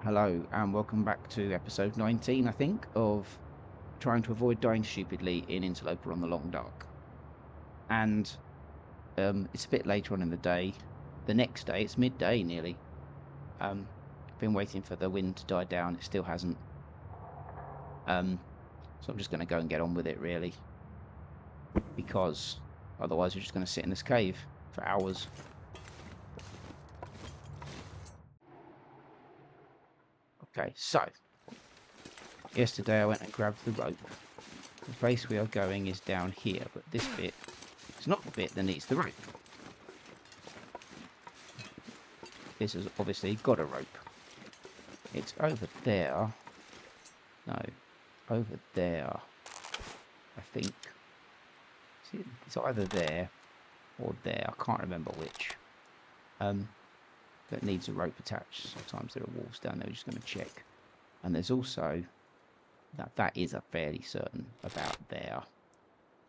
Hello, and welcome back to episode 19, I think, of trying to avoid dying stupidly in Interloper on the Long Dark. And it's a bit later on in the day. The next day, it's midday nearly. Been waiting for the wind to die down. It still hasn't. So I'm just going to go and get on with it, really. Because otherwise we're just going to sit in this cave for hours. Okay, so yesterday I went and grabbed the rope. The place we are going is down here, but this bit is not the bit that needs the rope. This has obviously got a rope. It's over there. No, over there. I think. It's either there or there. I can't remember which. That needs a rope attached. Sometimes there are wolves down there. We're just going to check. And there's also that is a fairly certain about there.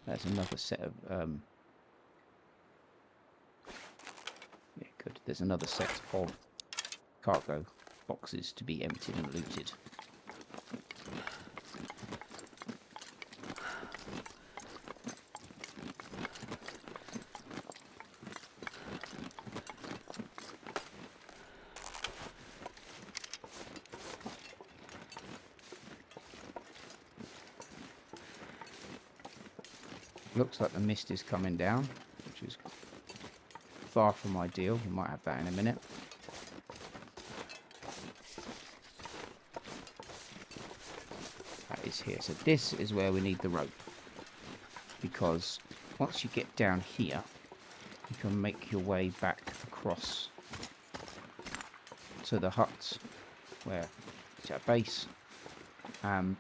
There's another set of yeah, good. There's another set of cargo boxes to be emptied and looted. Looks like the mist is coming down, which is far from ideal. We might have that in a minute. That is here. So this is where we need the rope. Because once you get down here, you can make your way back across to the hut where it's our base. All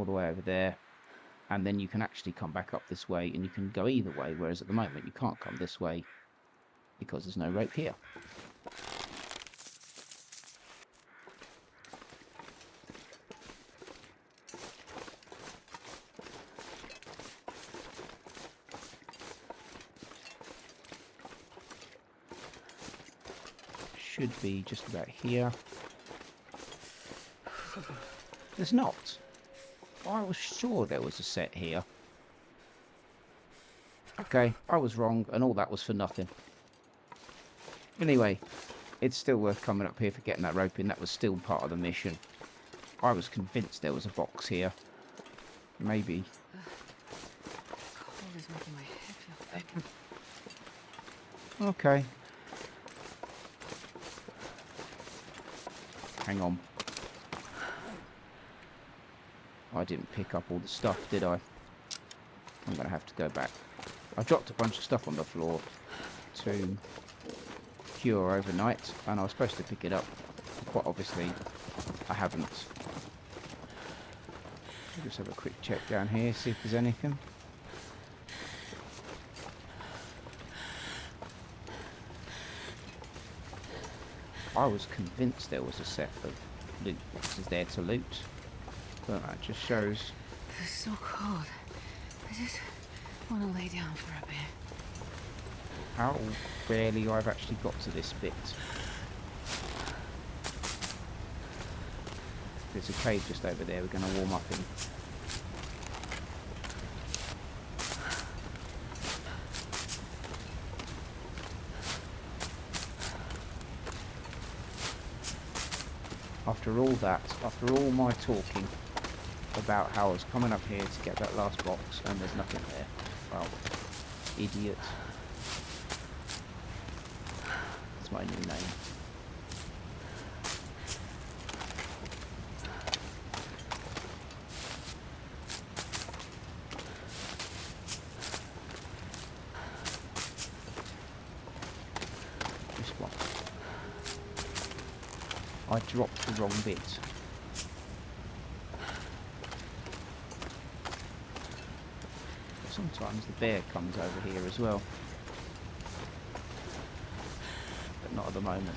the way over there. And then you can actually come back up this way, and you can go either way, whereas at the moment you can't come this way because there's no rope here. Should be just about here. There's not. I was sure there was a set here. Okay, I was wrong, and all that was for nothing. Anyway, it's still worth coming up here for getting that rope in. That was still part of the mission. I was convinced there was a box here. Maybe. Cold is making my head feel thick. Okay. Hang on. I didn't pick up all the stuff, did I? I'm going to have to go back. I dropped a bunch of stuff on the floor to cure overnight, and I was supposed to pick it up. Quite obviously, I haven't. I'll just have a quick check down here, see if there's anything. I was convinced there was a set of loot boxes there to loot. But that just shows. It's so cold. I just want to lay down for a bit. How rarely I've actually got to this bit. There's a cave just over there we're going to warm up in. After all that, after all my talking about how I was coming up here to get that last box and there's nothing there. Well, idiot. That's my new name. This one. I dropped the wrong bit. Sometimes the bear comes over here as well. But not at the moment.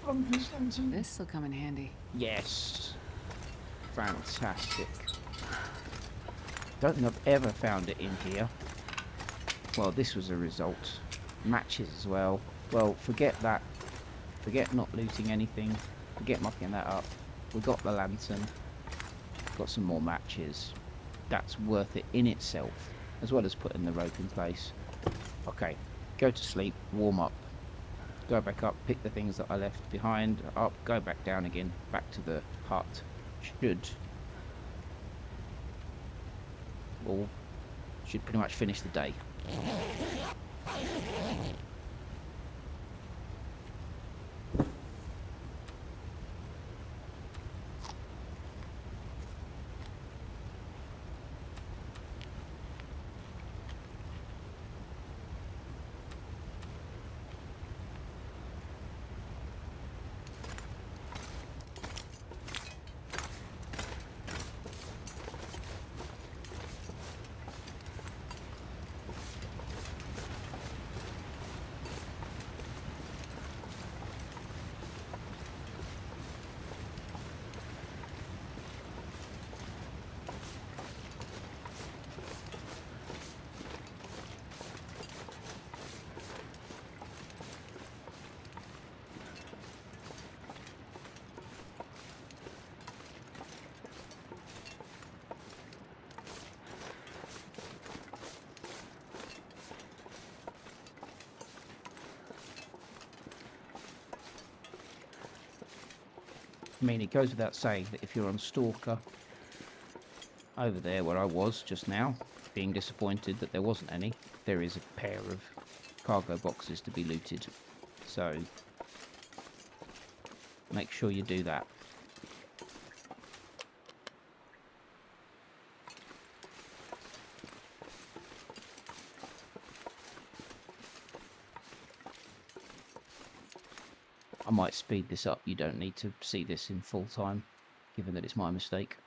This'll come in handy. Yes. Fantastic. Don't think I've ever found it in here. Well, this was a result. Matches as well. Well, forget that. Forget not looting anything. Forget mucking that up. We got the lantern. Got some more matches. That's worth it in itself, as well as putting the rope in place. Okay, go to sleep, warm up. Go back up, pick the things that I left behind, up, go back down again, back to the hut. Should pretty much finish the day. I mean, it goes without saying that if you're on Stalker, over there where I was just now, being disappointed that there wasn't any, there is a pair of cargo boxes to be looted. So, make sure you do that. I might speed this up. You don't need to see this in full time, given that it's my mistake.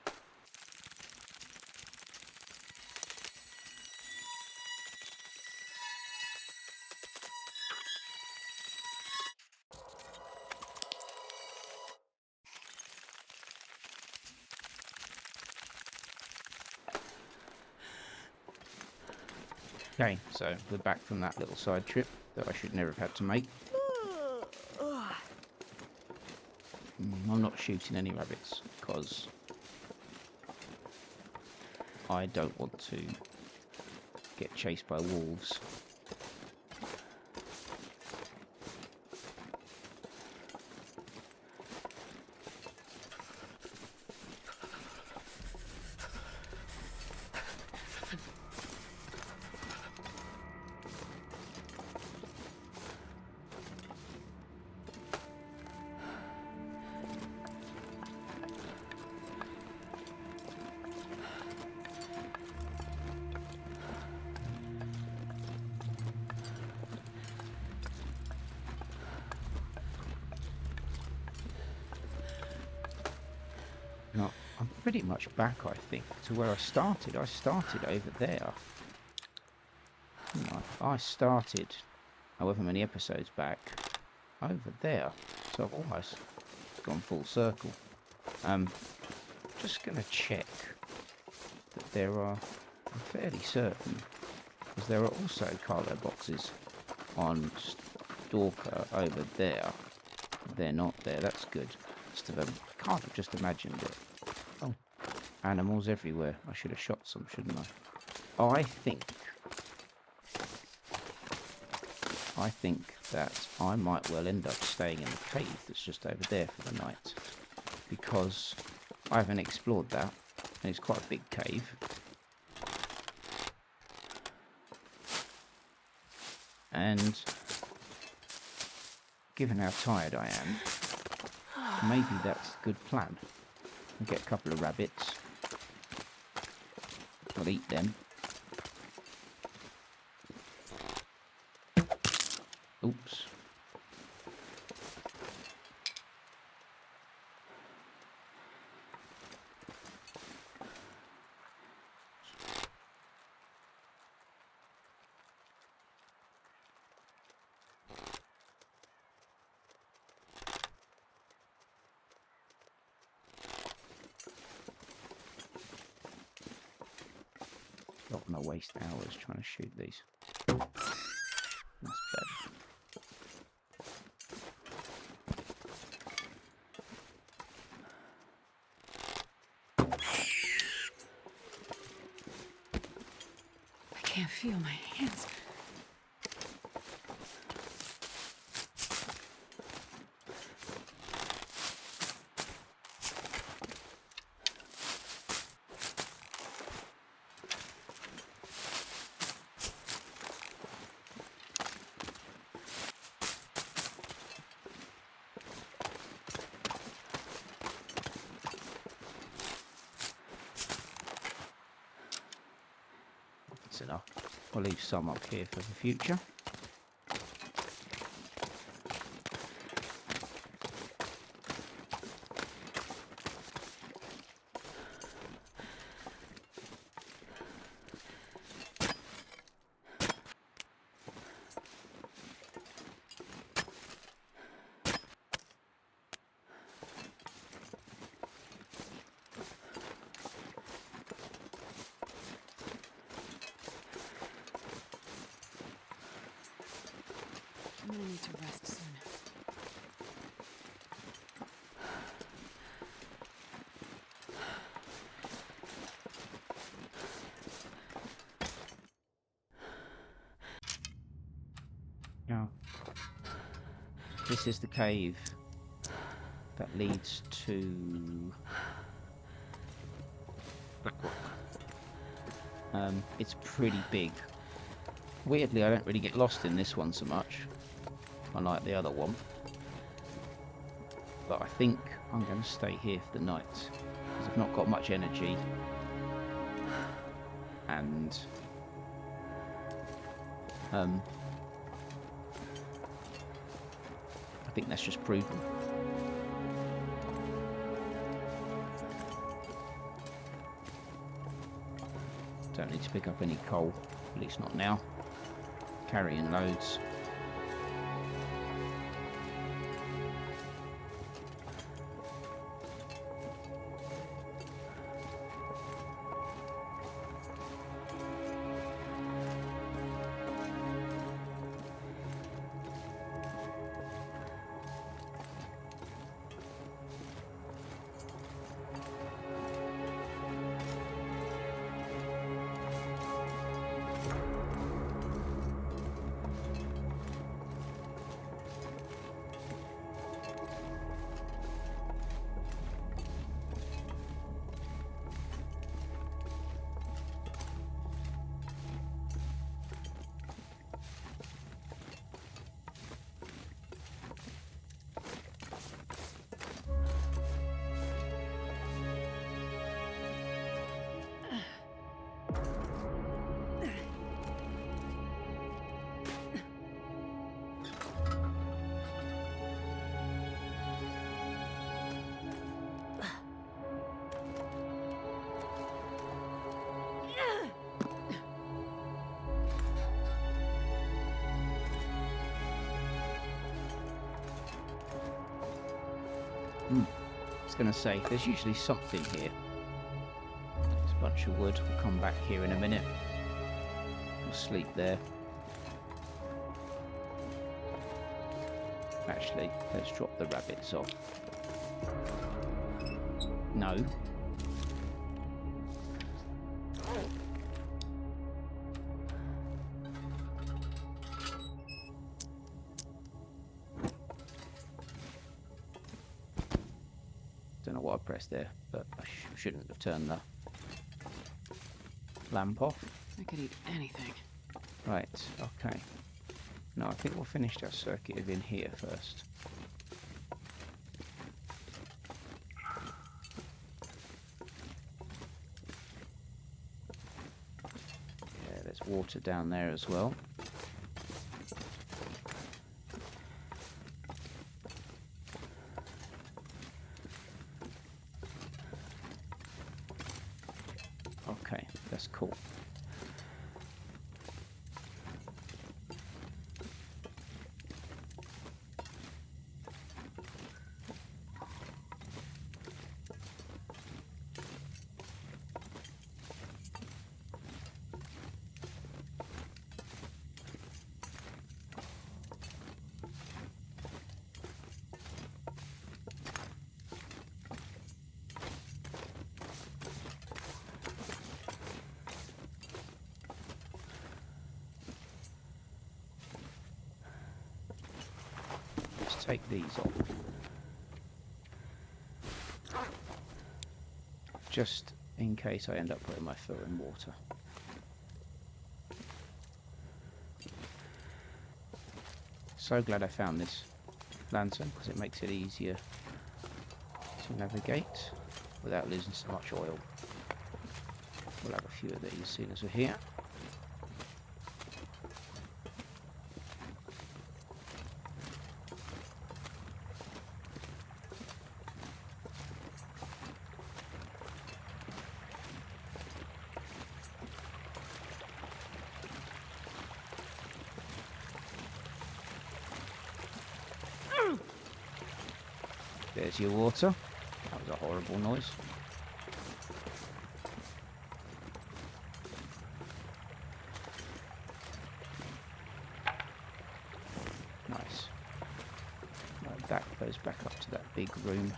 Okay, so we're back from that little side trip that I should never have had to make. I'm not shooting any rabbits because I don't want to get chased by wolves. Now, I'm pretty much back, I think, to where I started. I started over there. I started, however many episodes back, over there. So I've almost gone full circle. Just going to check that there are, I'm fairly certain, because there are also cargo boxes on Stalker over there. They're not there, that's good. Most of them, I can't have just imagined it. Oh, animals everywhere. I should have shot some, shouldn't I? I think that I might well end up staying in the cave that's just over there for the night, because I haven't explored that, and it's quite a big cave. And given how tired I am, maybe that's a good plan. I'll get a couple of rabbits. I'll eat them. Oops. Not gonna waste hours trying to shoot these. That's better. I can't feel my hands. That's enough. I'll leave some up here for the future. I'm gonna need to rest soon. Now, this is the cave that leads to Blackrock. It's pretty big. Weirdly, I don't really get lost in this one so much, unlike the other one. But I think I'm going to stay here for the night, because I've not got much energy. And I think that's just proven. Don't need to pick up any coal, at least not now. Carrying loads. I was going to say, there's usually something here. There's a bunch of wood. We'll come back here in a minute. We'll sleep there. Actually, let's drop the rabbits off. No. Don't know what I pressed there, but I shouldn't have turned the lamp off. I could eat anything. Right, okay. No, I think we'll finish our circuit in here first. Yeah, there's water down there as well. Okay, that's cool. take these off. Just in case I end up putting my foot in water. So glad I found this lantern because it makes it easier to navigate without losing so much oil. We'll have a few of these as soon as we're here. There's your water. That was a horrible noise. Nice. Right, that goes back up to that big room.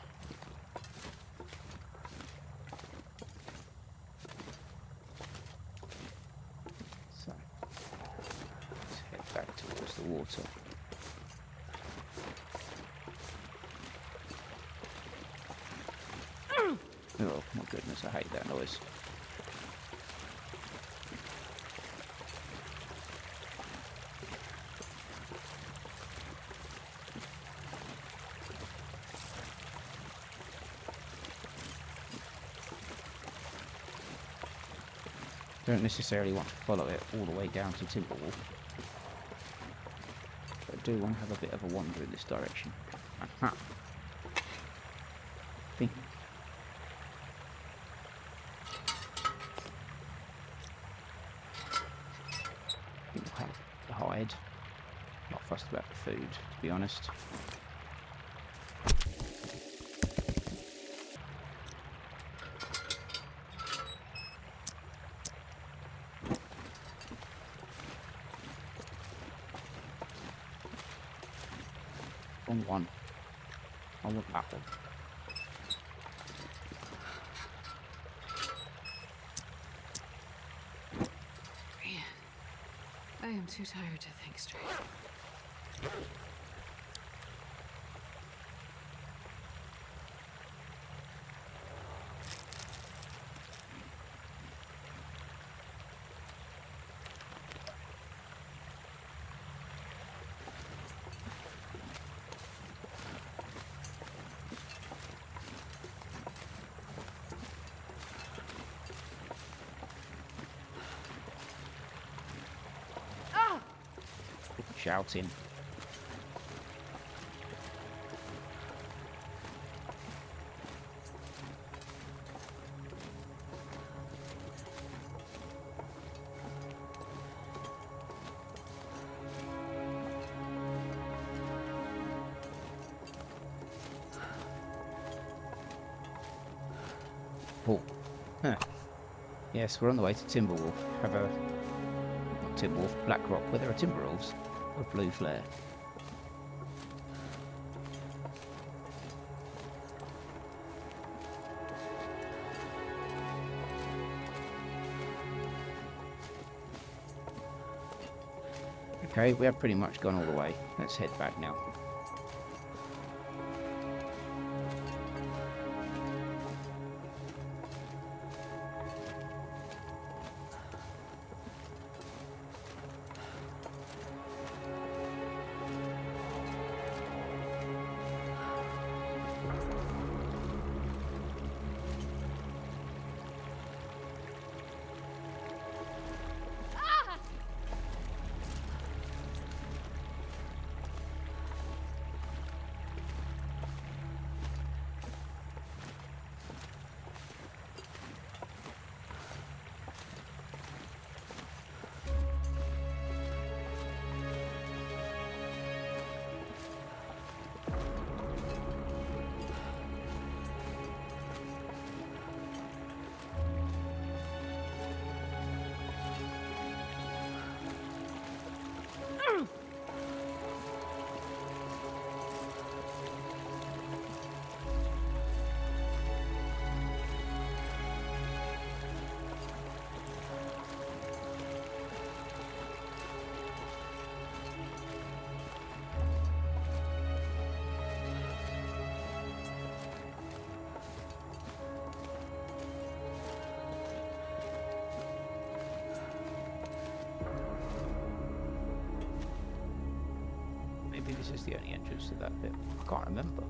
So, let's head back towards the water. Oh my goodness, I hate that noise. Don't necessarily want to follow it all the way down to Timberwolf, but I do want to have a bit of a wander in this direction. Aha! Think. We'll have the hide. Not fussed about the food, to be honest. Wrong one. I want that one. Man, I am too tired to think straight. Shouting. Oh. Huh. Yes, we're on the way to Timberwolf. Have a... not Timberwolf, Blackrock, where there are Timberwolves. A blue flare. Okay, we have pretty much gone all the way. Let's head back now. this is the only entrance to that bit. I can't remember.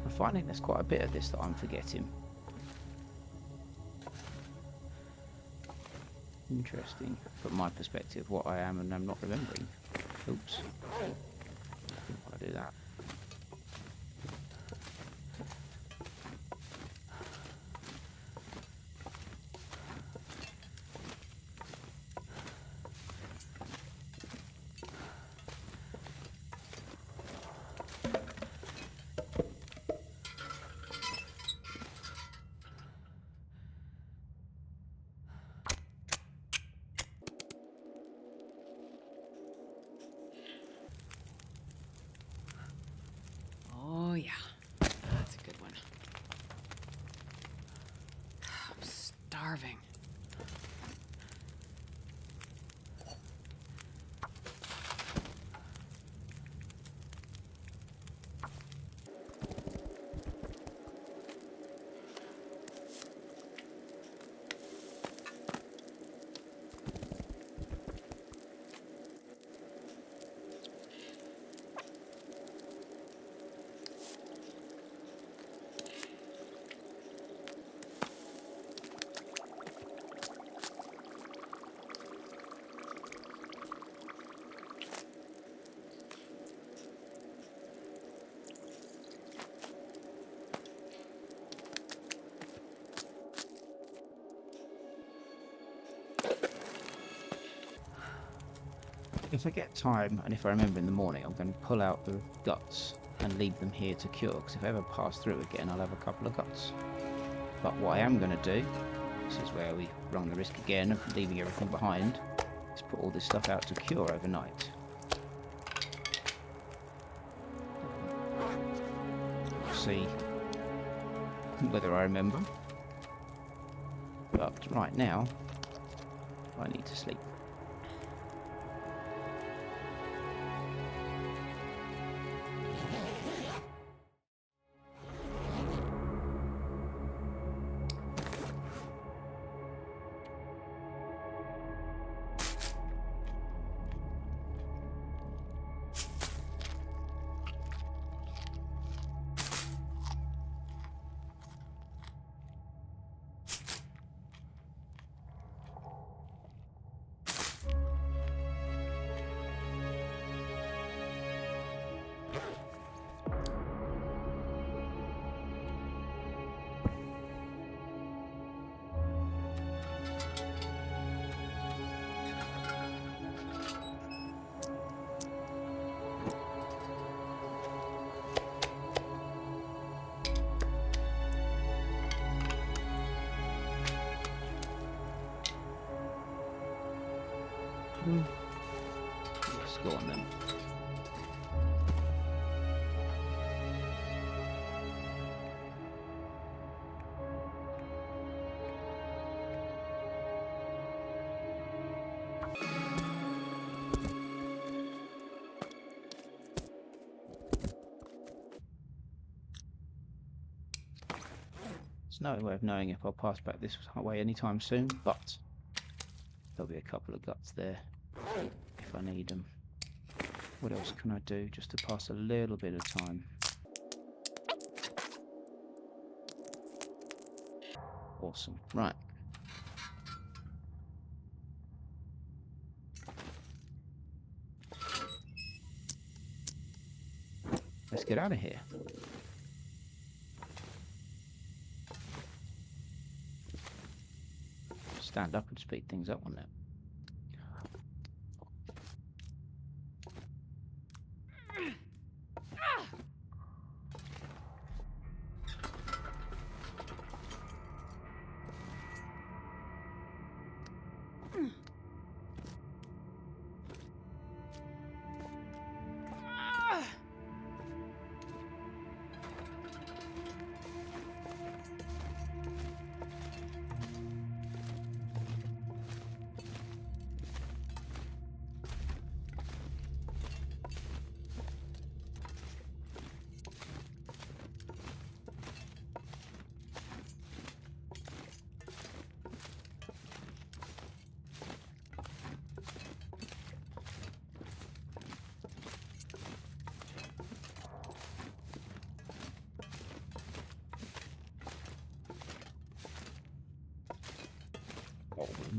I'm finding there's quite a bit of this that I'm forgetting. Interesting, from my perspective, what I am and am not remembering. Oops. Didn't want to do that. Oh, yeah. That's a good one. I'm starving. If I get time, and if I remember in the morning, I'm going to pull out the guts and leave them here to cure, because if I ever pass through again, I'll have a couple of guts. But what I am going to do, this is where we run the risk again of leaving everything behind, is put all this stuff out to cure overnight. See whether I remember. But right now, I need to sleep. Yes, go on then. There's no way of knowing if I'll pass back this way anytime soon, but there'll be a couple of guts there if I need them. What else can I do just to pass a little bit of time? Awesome. Right. Let's get out of here. Stand up and speed things up on that.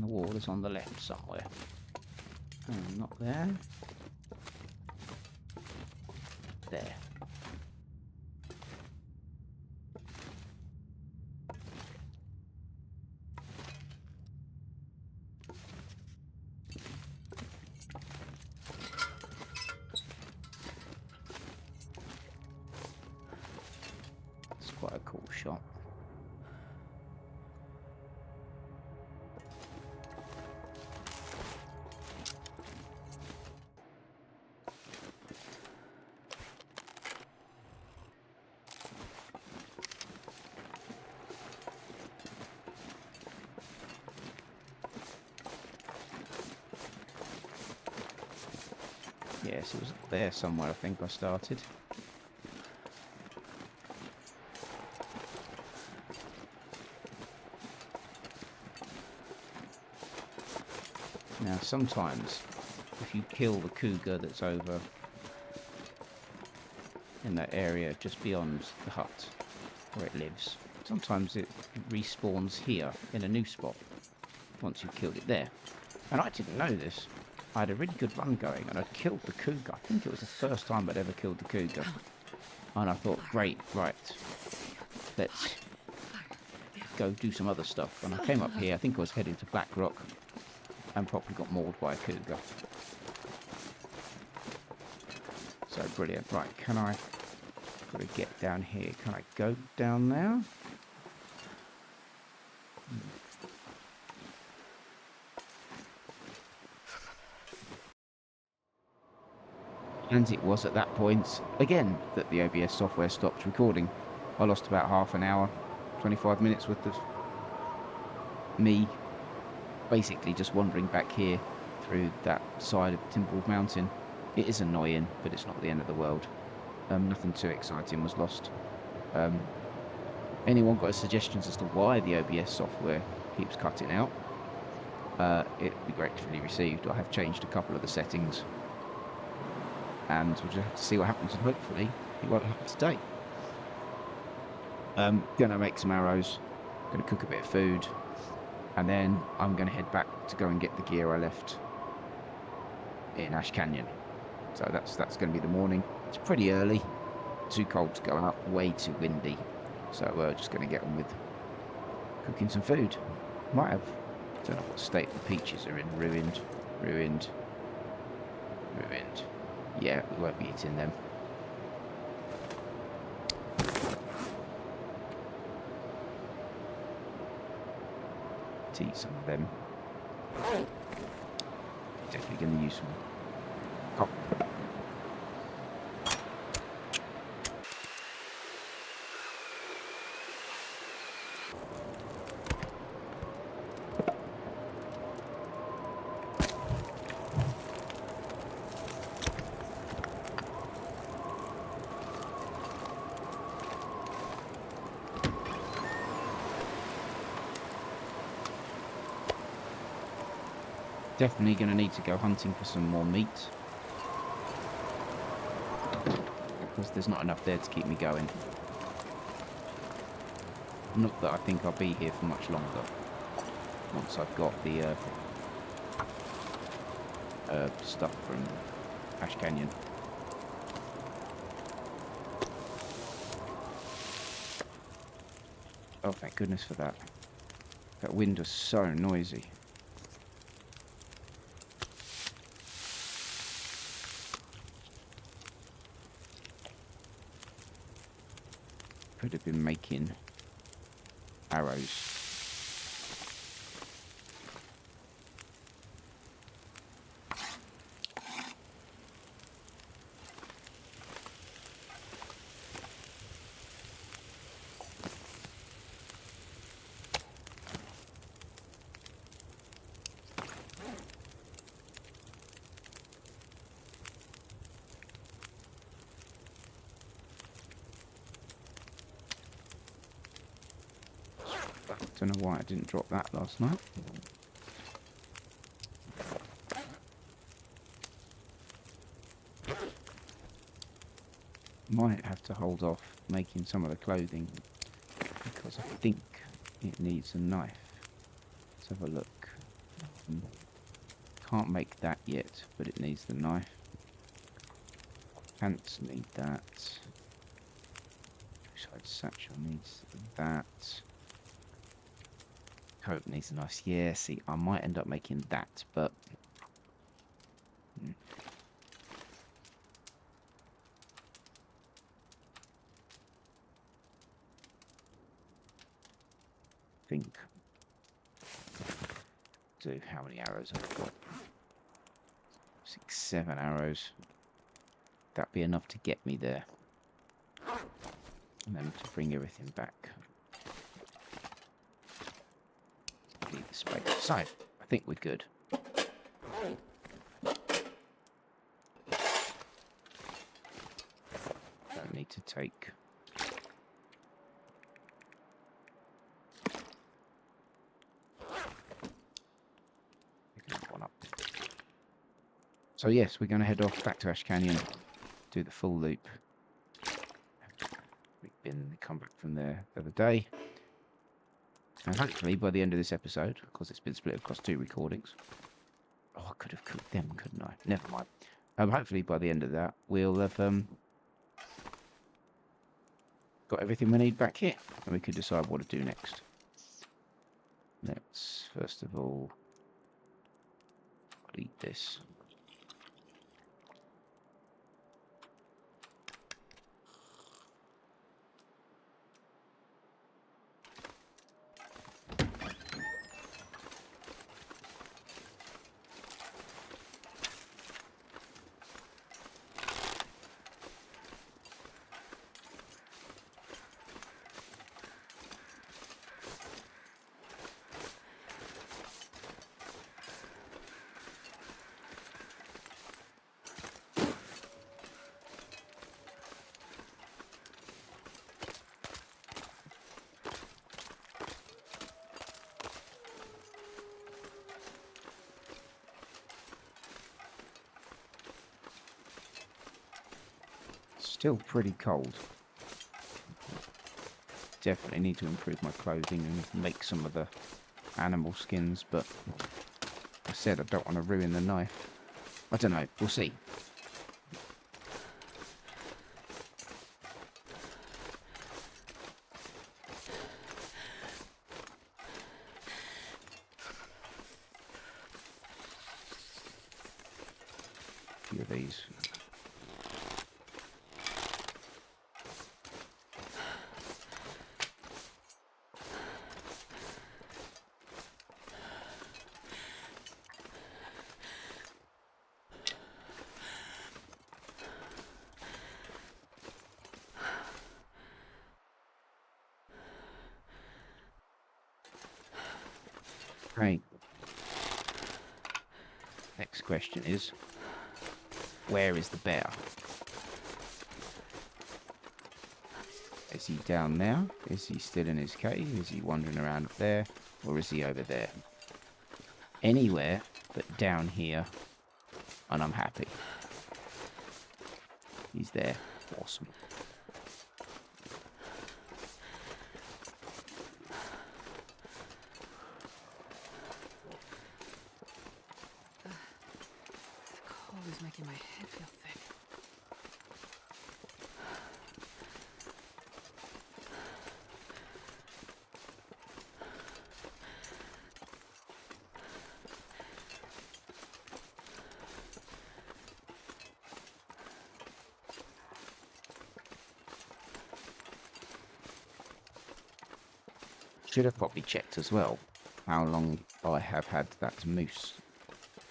the wall is on the left somewhere. Not there. There. It's quite a cool shot. Yes, it was there somewhere, I think I started. Now, sometimes, if you kill the cougar that's over in that area just beyond the hut where it lives, sometimes it respawns here in a new spot once you've killed it there. And I didn't know this. I had a really good run going and I'd killed the cougar. I think it was the first time I'd ever killed the cougar. And I thought, great, right, let's go do some other stuff. And I came up here, I think I was heading to Black Rock, and probably got mauled by a cougar. So brilliant. Right, can I get down here? Can I go down there? And it was at that point, again, that the OBS software stopped recording. I lost about half an hour, 25 minutes worth of me basically just wandering back here through that side of Timberwolf Mountain. It is annoying, but it's not the end of the world. Nothing too exciting was lost. Anyone got suggestions as to why the OBS software keeps cutting out? It'd be gratefully received. I have changed a couple of the settings, and we'll just have to see what happens, and hopefully it won't happen today. Gonna make some arrows, gonna cook a bit of food, and then I'm gonna head back to go and get the gear I left in Ash Canyon. So that's gonna be the morning. It's pretty early, too cold to go out, way too windy. So we're just gonna get on with cooking some food. Might have, don't know what state the peaches are in. Ruined. Yeah, we won't be eating them. To eat some of them. Definitely going to use some. Oh. Definitely going to need to go hunting for some more meat, because there's not enough there to keep me going. Not that I think I'll be here for much longer, once I've got the stuff from Ash Canyon. Oh, thank goodness for that. That wind was so noisy. Could have been making arrows. Don't know why I didn't drop that last night. Might have to hold off making some of the clothing, because I think it needs a knife. Let's have a look. Can't make that yet, but it needs the knife. Pants need that. Side satchel needs that. Coat needs a nice. Yeah, see, I might end up making that, but think. Do how many arrows I've got? 6, 7 arrows. That'd be enough to get me there, and then to bring everything back. Need the space. So I think we're good. Don't need to take. One up. So yes, we're going to head off back to Ash Canyon, do the full loop. We've been come back from there the other day, and hopefully by the end of this episode, because it's been split across 2 recordings. Oh, I could have cooked them, couldn't I? Never mind. Hopefully by the end of that, we'll have got everything we need back here, and we can decide what to do next. Let's first of all delete this. Still pretty cold. Definitely need to improve my clothing and make some of the animal skins, but I said I don't want to ruin the knife. I don't know, we'll see. A few of these. Right. Next question is, where is the bear? Is he down there? Is he still in his cave? Is he wandering around up there? Or is he over there? Anywhere but down here, and I'm happy. He's there. Awesome. Is making my head feel thick. Should have probably checked as well how long I have had that moose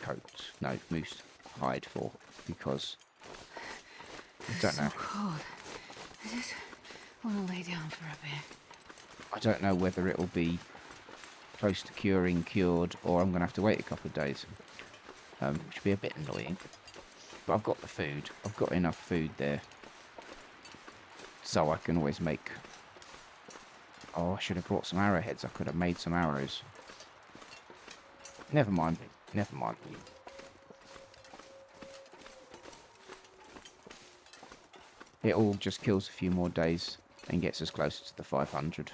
coat. No, moose hide for, because I don't know. So cold. I just want to lay down for a bit. I don't know whether it'll be close to cured, or I'm going to have to wait a couple of days, which would be a bit annoying. But I've got the food. I've got enough food there, so I can always make. Oh, I should have brought some arrowheads. I could have made some arrows. Never mind. Never mind. It all just kills a few more days and gets us closer to the 500.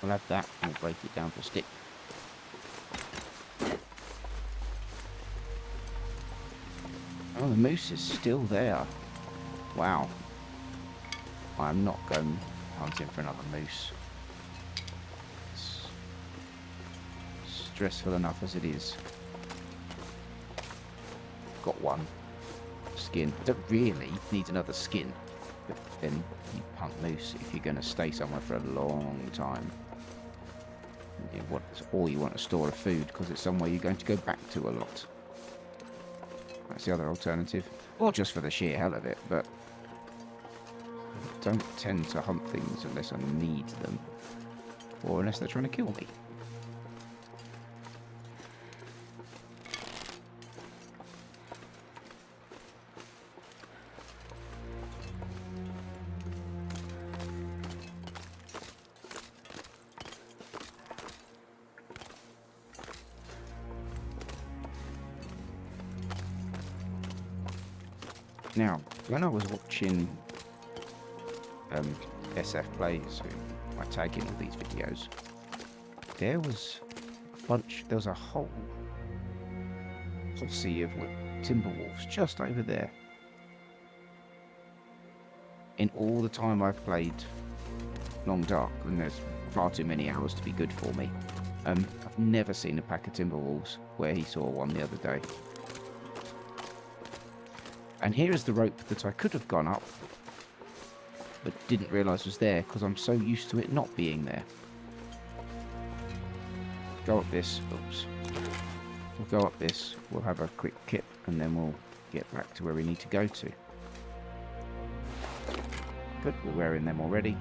We'll have that and we'll break it down to a stick. Oh, the moose is still there. Wow. I'm not going hunting for another moose. It's stressful enough as it is. Got one skin. I don't really need another skin. But then you hunt moose if you're going to stay somewhere for a long time. Or you want a store of food because it's somewhere you're going to go back to a lot. That's the other alternative. Or just for the sheer hell of it, but I don't tend to hunt things unless I need them. Or unless they're trying to kill me. Now, when I was watching SF Plays, who I tag in all these videos, there was a whole posse of timber wolves just over there. In all the time I've played Long Dark, and there's far too many hours to be good for me, I've never seen a pack of timber wolves where he saw one the other day. And here is the rope that I could have gone up, but didn't realise was there because I'm so used to it not being there. Go up this, oops. We'll go up this, we'll have a quick kip, and then we'll get back to where we need to go to. Good, we're wearing them already.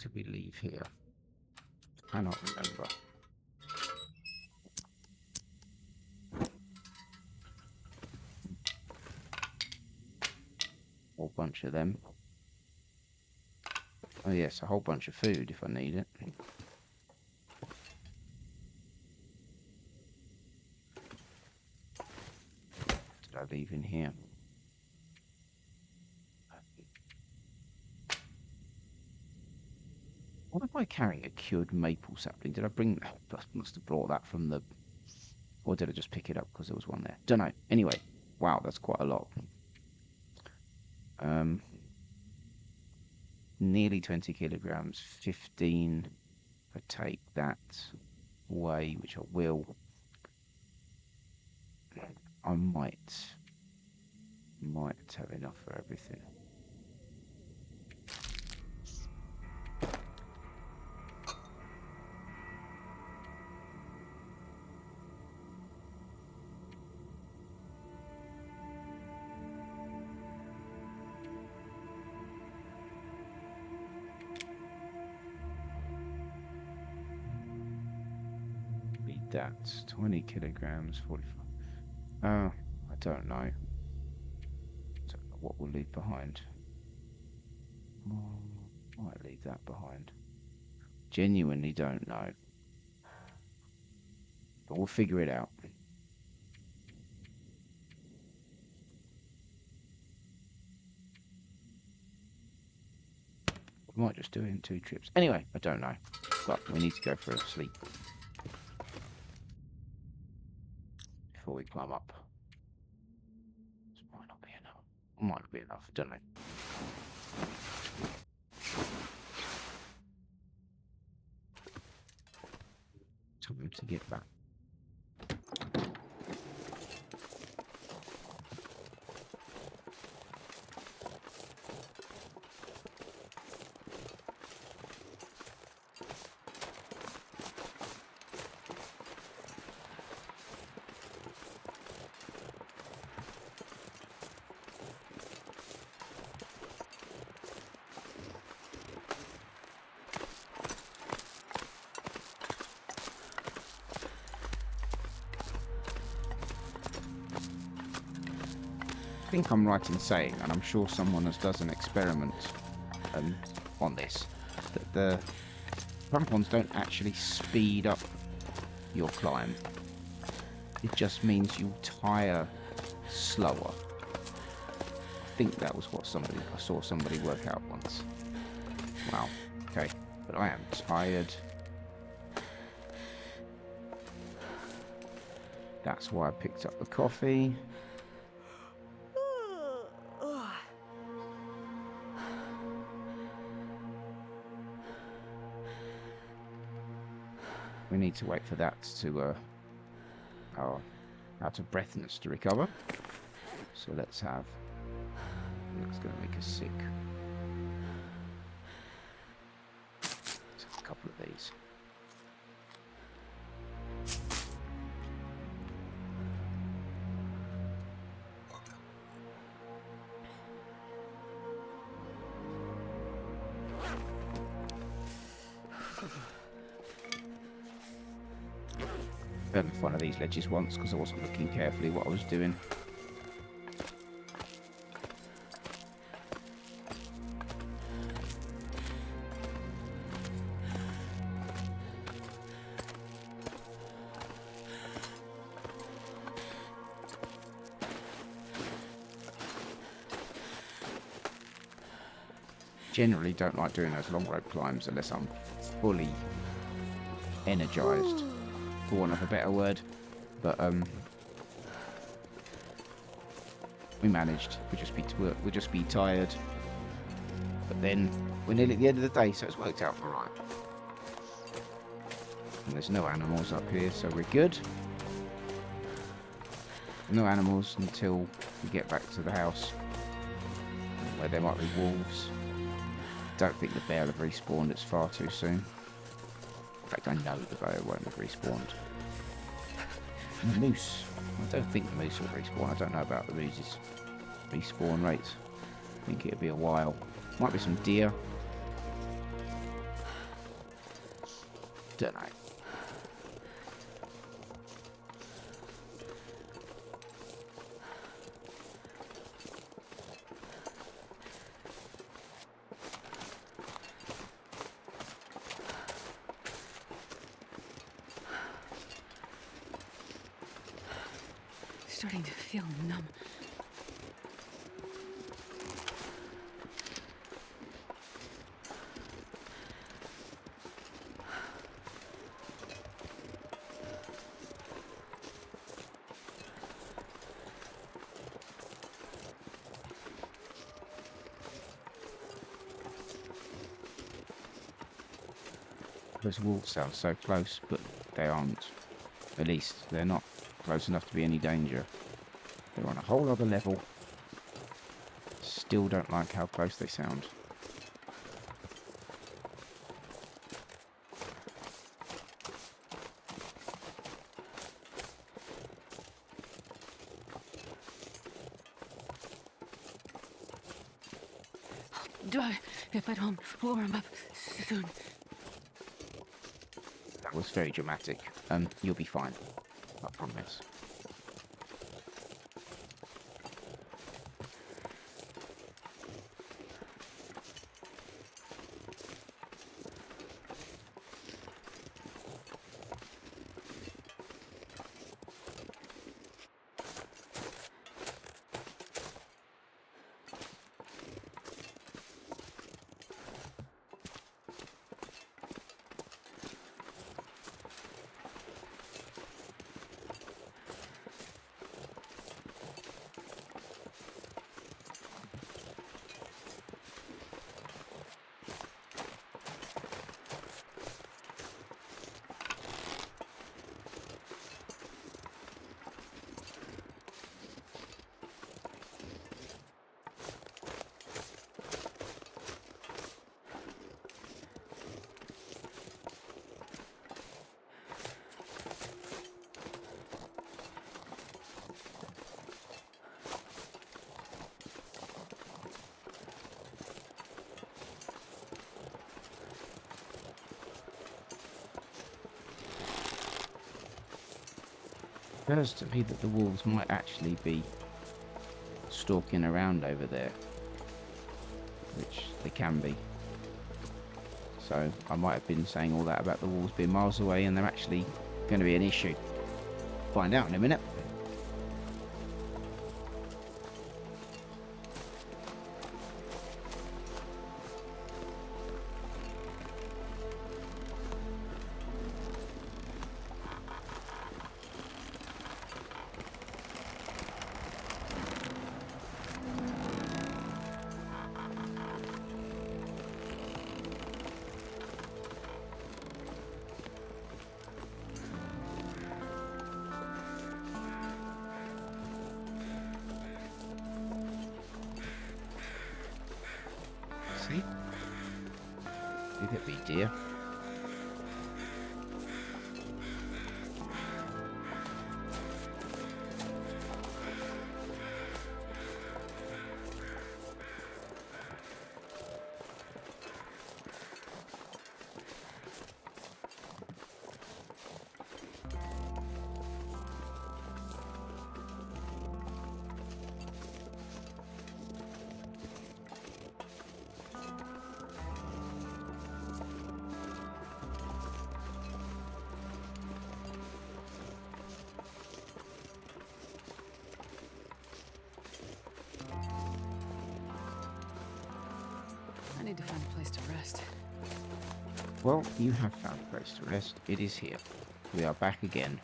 Did we leave here? I cannot remember. Whole bunch of them. Oh yes, a whole bunch of food if I need it. Did I leave in here? Why am I carrying a cured maple sapling? Did I bring that? I must have brought that from the... Or did I just pick it up because there was one there? Don't know. Anyway, wow, that's quite a lot. Nearly 20 kilograms, 15. If I take that away, which I will, I might have enough for everything. That's 20 kilograms, 45. I don't know. I don't know what we'll leave behind. Might leave that behind. Genuinely don't know. But we'll figure it out. We might just do it in 2 trips. Anyway, I don't know. But we need to go for a sleep before we climb up. This might not be enough. Might be enough, don't know. Time to get back. think I'm right in saying, and I'm sure someone has done an experiment on this, that the crampons don't actually speed up your climb. It just means you tire slower. I think that was what I saw somebody work out once. Wow. Okay, but I am tired. That's why I picked up the coffee. We need to wait for that to our out of breathness to recover. So let's have. It's going to make us sick. Let's have a couple of these. I fell off one of these ledges once because I wasn't looking carefully what I was doing. Generally don't like doing those long rope climbs unless I'm fully energized, for want of a better word. But we managed. We'll just be tired. But then we're nearly at the end of the day, so it's worked out all right. And there's no animals up here, so we're good. No animals until we get back to the house, where there might be wolves. Don't think the bear will have respawned. It's far too soon. In fact, I know the bear won't have respawned. And the moose. I don't think the moose will respawn. I don't know about the moose's respawn rate. I think it'll be a while. Might be some deer. Don't know. Starting to feel numb. Those wolves sound so close, but they aren't. At least they're not close enough to be any danger. They're on a whole other level. Still don't like how close they sound. Die if I don't warm up soon. That was very dramatic. You'll be fine. I promise. It occurs to me that the wolves might actually be stalking around over there, which they can be. So I might have been saying all that about the walls being miles away, and they're actually going to be an issue. Find out in a minute. See? Leave it be, dear. I need to find a place to rest. Well, you have found a place to rest. It is here. We are back again.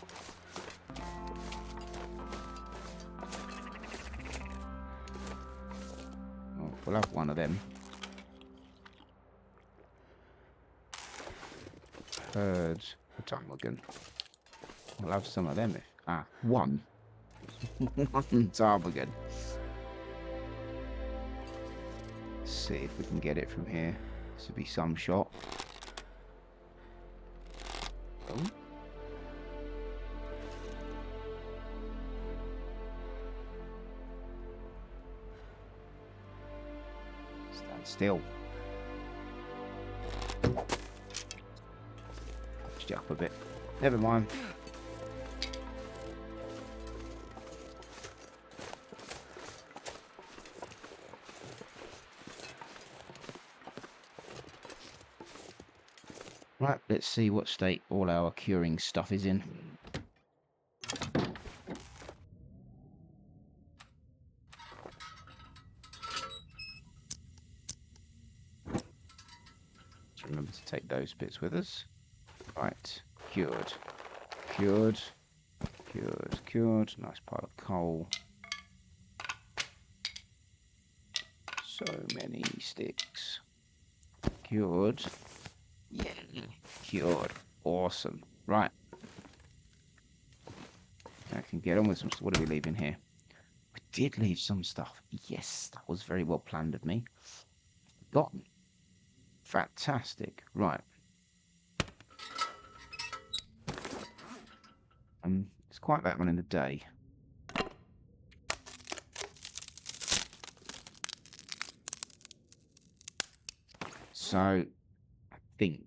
Oh, we'll have one of them. Heard a ptarmigan. We'll have some of them if... one. One ptarmigan. See if we can get it from here. This would be some shot. Oh. Stand still. Pushed it up a bit. Never mind. Right, let's see what state all our curing stuff is in. Let's remember to take those bits with us. Right, cured. Cured. Cured. Cured. Nice pile of coal. So many sticks. Cured. Yeah. Cured. Awesome. Right. I can get on with some... What are we leaving here? We did leave some stuff. Yes, that was very well planned of me. Forgotten. Fantastic. Right. It's quite late on in the day. So, I think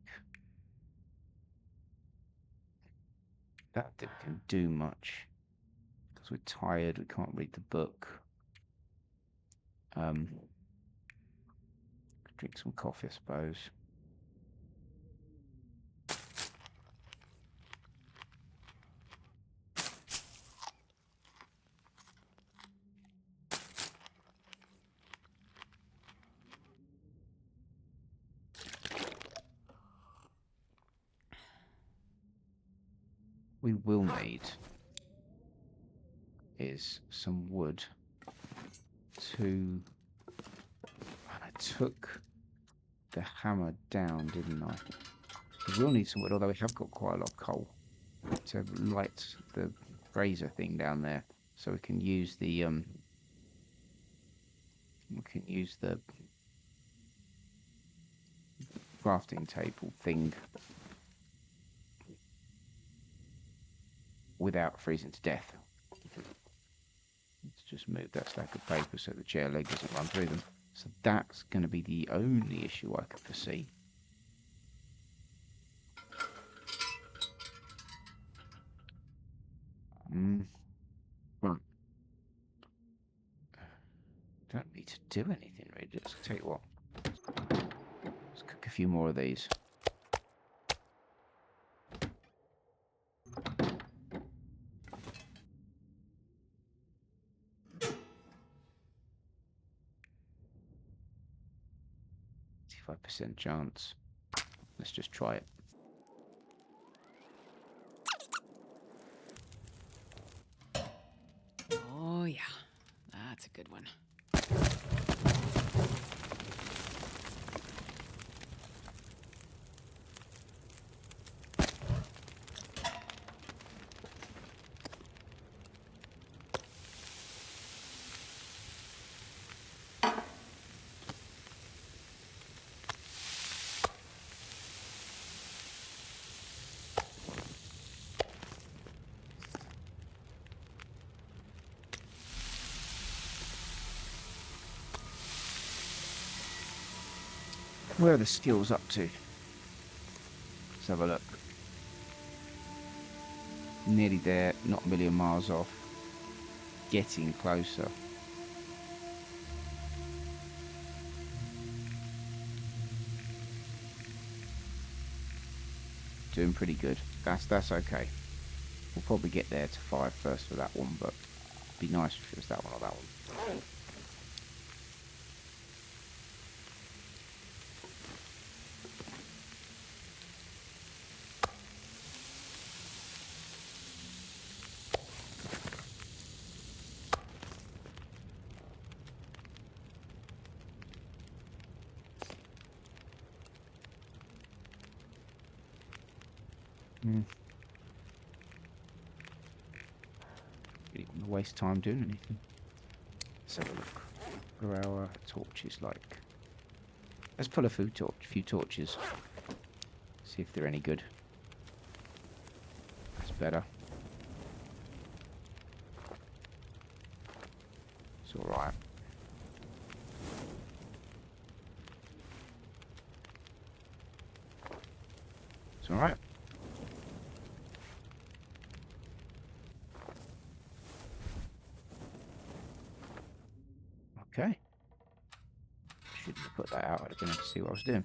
that didn't do much. Because we're tired, we can't read the book. Drink some coffee, I suppose. We will need is some wood to... I took the hammer down, didn't I? We will need some wood, although we have got quite a lot of coal to light the brazier thing down there, so we can use the crafting table thing without freezing to death. Let's just move that stack of paper so the chair leg doesn't run through them. So that's going to be the only issue I could foresee. Right. Don't need to do anything really. Let's tell you what. Let's cook a few more of these. %, chance. Let's just try it. Oh, yeah. That's a good one. Where are the skills up to? Let's have a look. Nearly there, not a million miles off. Getting closer. Doing pretty good. That's okay. We'll probably get there to 5 first for that one, but it'd be nice if it was that one or that one. Really want to waste time doing anything. Let's have a look. What are our torches like? Let's pull a few torches. See if they're any good. That's better. It's alright. It's alright. Okay. Shouldn't have put that out. I'd have been able to see what I was doing.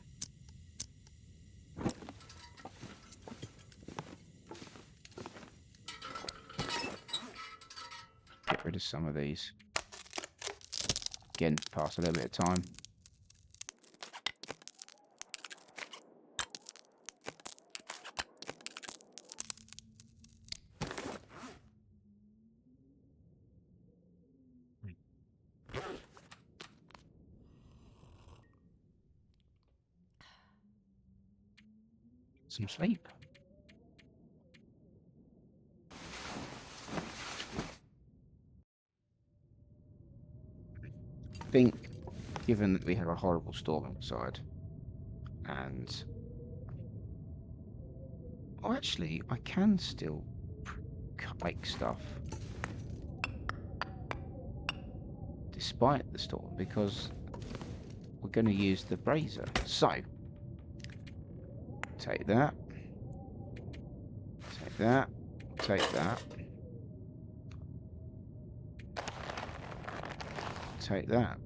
Get rid of some of these. Again, pass a little bit of time. Some sleep. I think, given that we have a horrible storm outside, and oh, actually, I can still make stuff despite the storm because we're going to use the brazier. So, take that, take that, take that, take that.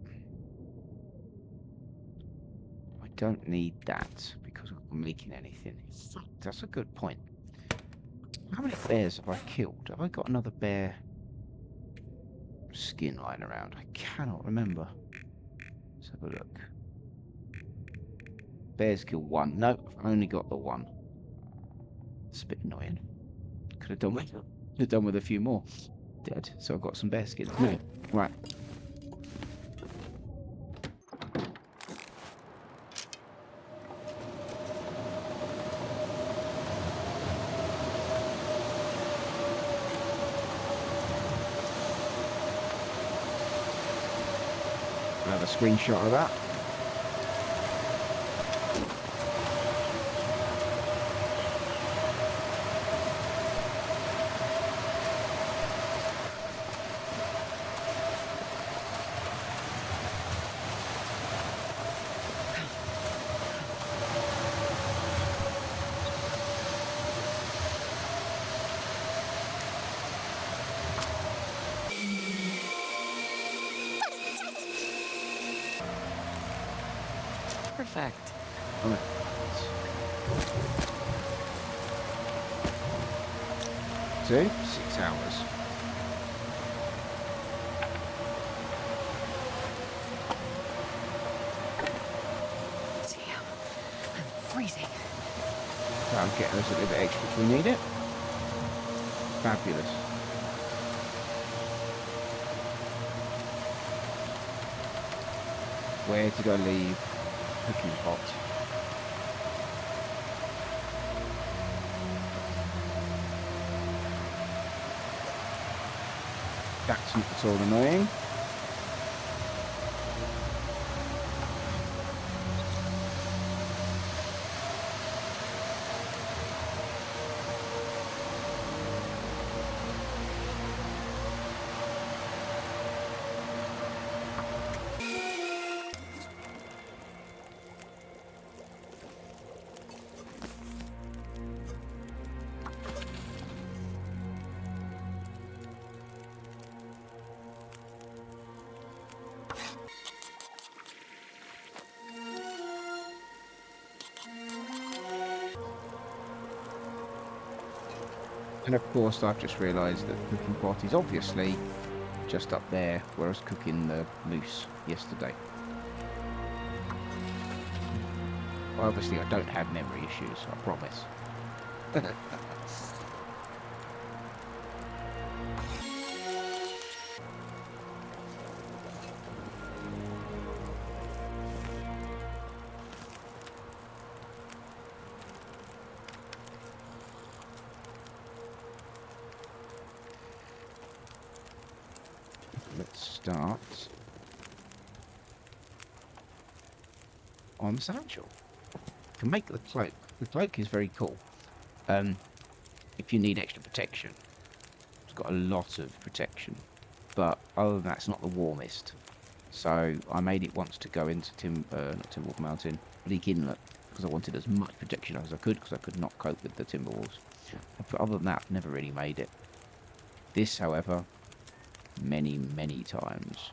I don't need that because I'm making anything. That's a good point. How many bears have I killed? Have I got another bear skin lying around? I cannot remember. Let's have a look. Bears kill 1. No, I've only got the 1. It's a bit annoying. Could have done with a few more. Dead. So I've got some bear skins. Right. I'll have a screenshot of that. Perfect. Right. 6 hours. Damn, I'm freezing. I'll get us a little bit extra if we need it. Fabulous. Where did I leave cooking pot? That's not at all annoying. And of course, I've just realised that the cooking pot is obviously just up there where I was cooking the moose yesterday. Well, obviously, I don't have memory issues, I promise. Let's start on the satchel. Can make the cloak. The cloak is very cool. If you need extra protection, it's got a lot of protection. But other than that, it's not the warmest. So I made it once to go into not Timberwolf Mountain, Bleak Inlet, because I wanted as much protection as I could, because I could not cope with the Timberwolves. But other than that, I've never really made it. This, however, many, many times.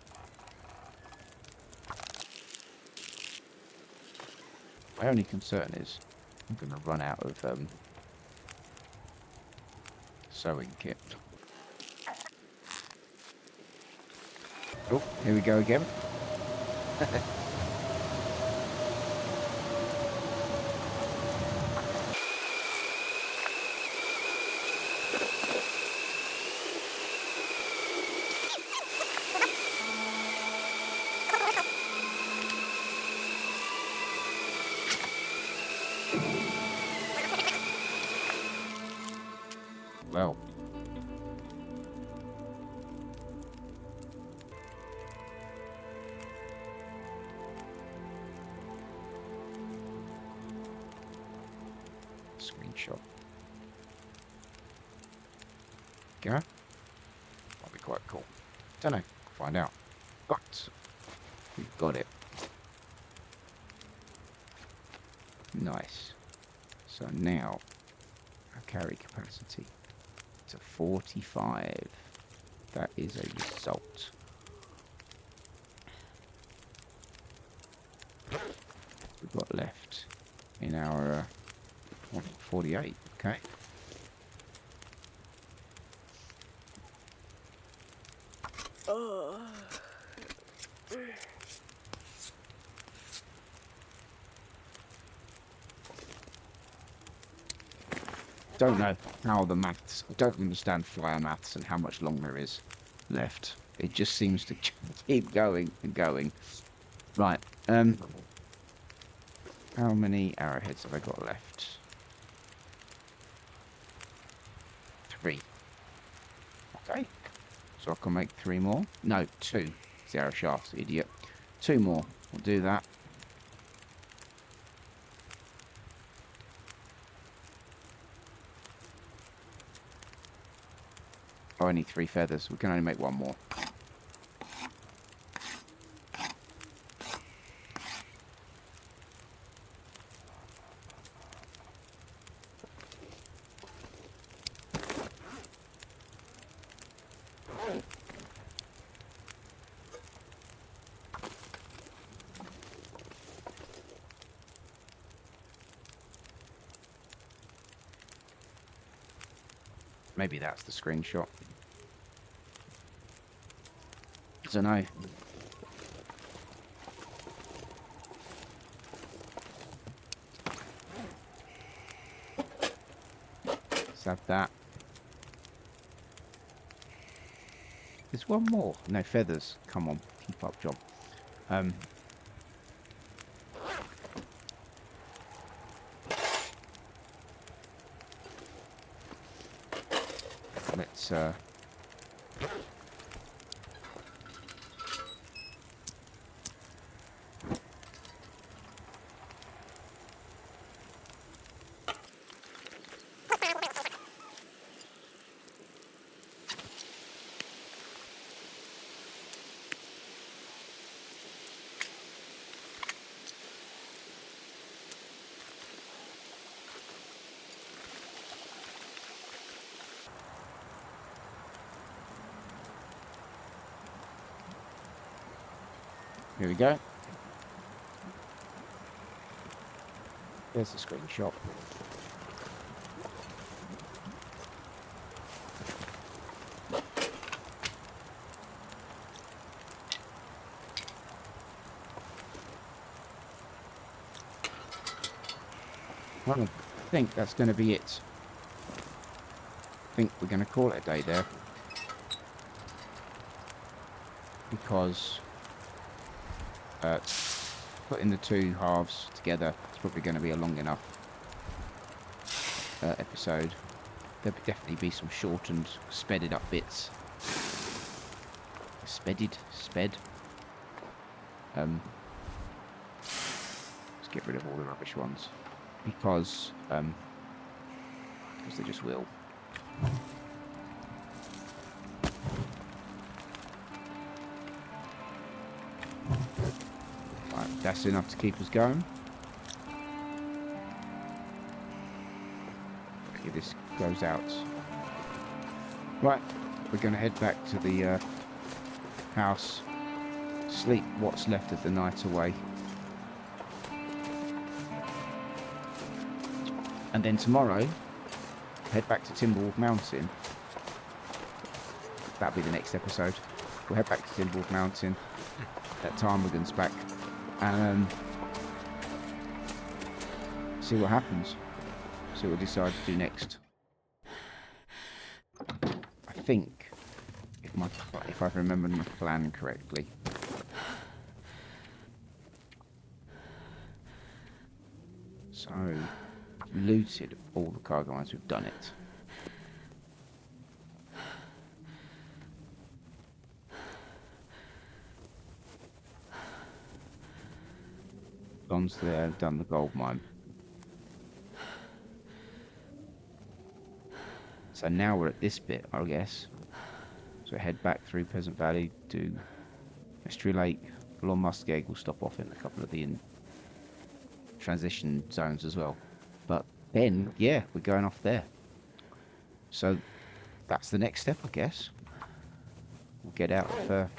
My only concern is I'm going to run out of sewing kit. Oh, here we go again. Well, screenshot. Go. That'll be quite cool. Don't know. Find out. But we've got it. Nice. So now our carry capacity to 45. That is a result. We've got left in our 48. Okay. Don't know how the maths. I don't understand flyer maths and how much long there is left. It just seems to keep going and going. Right. How many arrowheads have I got left? 3. Okay. So I can make 3 more. No, 2. It's the arrow shafts, idiot. 2 more. We'll do that. Oh, I need 3 feathers. We can only make 1 more. Maybe that's the screenshot. I don't know. Let's have that. There's one more. No, feathers. Come on. Keep up, John. Let's here we go. There's the screenshot. Well, I think that's going to be it. I think we're going to call it a day there. Because putting the two halves together is probably going to be a long enough episode. There'll definitely be some shortened, spedded up bits. Sped. Let's get rid of all the rubbish ones. Because they just will. Right, that's enough to keep us going. Okay, this goes out. Right, we're going to head back to the house, sleep what's left of the night away. And then tomorrow, head back to Timberwolf Mountain. That'll be the next episode. We'll head back to Timberwolf Mountain. That Ptarmigan's back. And see what happens. See what we decide to do next. I think, if I've remembered my plan correctly, so looted all the cargo once we've done it. Gone there, done the gold mine. So now we're at this bit, I guess. So head back through Pleasant Valley to Mystery Lake, along Muskeg. We'll stop off in a couple of the transition zones as well. But then, yeah, we're going off there. So that's the next step, I guess. We'll get out of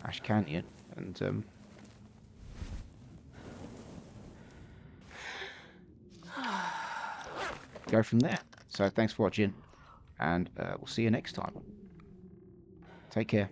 Ash Canyon and go from there. So thanks for watching, and we'll see you next time. Take care.